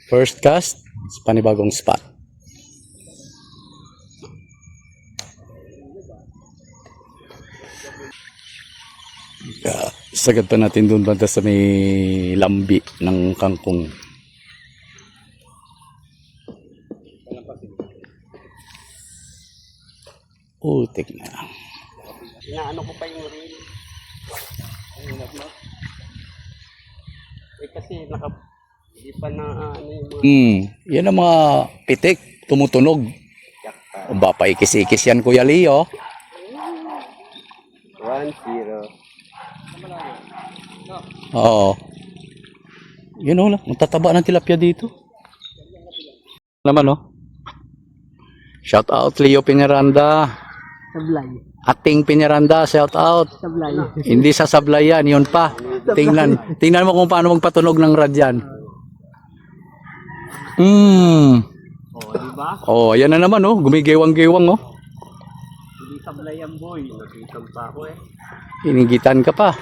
First cast sa panibagong spot. Sagad pa natin doon banda sa may lambi ng kangkong. Putik na. Inaano ko pa yung reel. Ang hirap na. Kasi hindi pa na ano yung mga... Yan ang mga pitik, tumutunog. O ba, paikis-ikis yan, Kuya Leo. 1-0. Oo. Yun o, matataba ng tilapia dito. Naman o. Shout out Leo Peñaranda. Sablay. Ating Peñaranda, shout out. Sablay. Hindi sa sablay yan, yun pa. Tingnan mo kung paano magpatunog ng radyan. Oh, di ba? Oh, ayan na naman oh, gumigewang-gewang oh. Hindi sablay ang boy. Nagitan pa ako eh. Inigitan ka pa.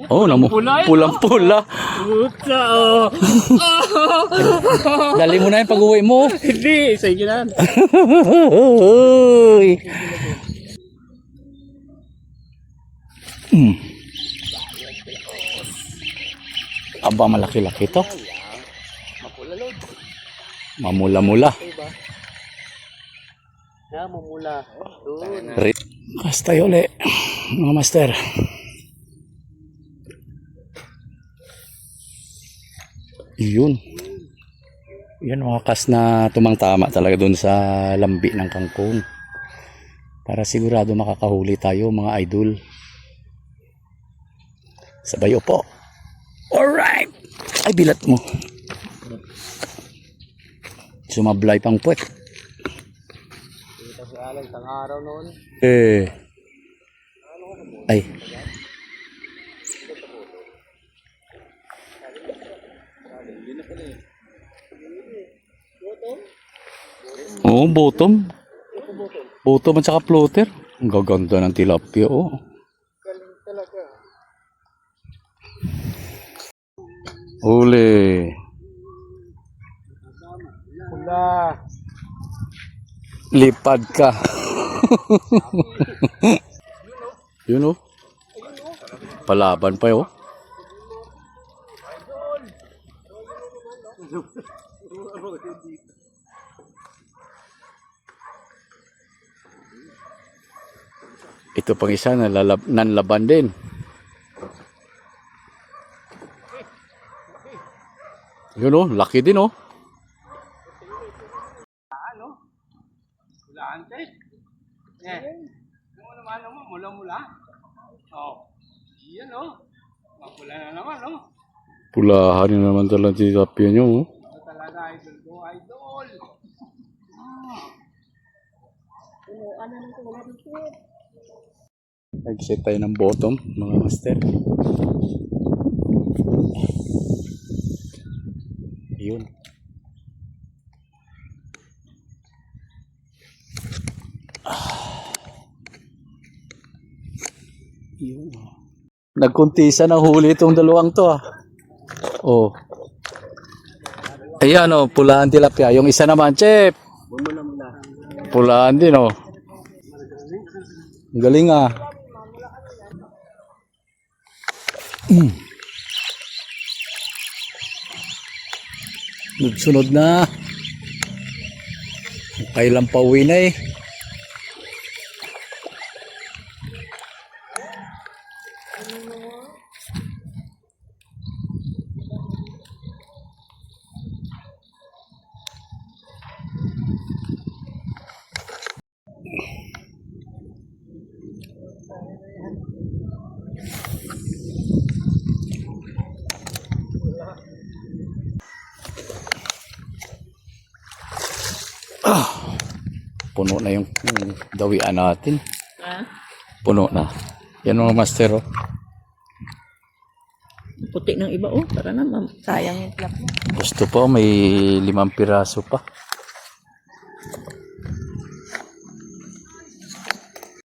Oh, pulang-pula. Puta oh. Dali mo na yan pag-uwi mo. Hindi, sa inyo na. Aba, malaki-laki to. Mamula-mula. Mamula. Kasta yole, mga master. Yun. Yan mga kas na tumang-tama talaga doon sa lambi ng kangkong. Para sigurado makakahuli tayo mga idol. Sabay upo. Alright. Ay, bilat mo. Sumablay pang puwet. Dito si Alan, isang araw noon. Ay. Oo, bottom. Bottom at saka floater. Ang gaganda ng tilapia, oh. Uli. Pula. Lipad ka. Yun, oh. Palaban pa, oh. Ito pang isa na nanlaban din. Yun oh, laki din oh. Ano? Pulaan ka eh. Ano naman mo, mula-mula. Oh. Yan oh. Mapula na naman oh. Pulahan na naman talaga si tilapia nyo oh. Ito talaga idol ko, idol. Ano nang wala dito? Nag-set tayo ng bottom, mga master. Yun. Yun. Nagkuntisa ng huli itong dalawang to ah. Oh. Ayan oh, pulaan tilapia. Yung isa naman, Chep. Pulaan din oh. Galing ah. Sunod na. Kailan pa uwi na eh. Puno na yung dawian natin. Puno na. Yan mga master oh. Puti ng iba oh, para naman sayang yung tilapia. Gusto pa, may 5 piraso pa.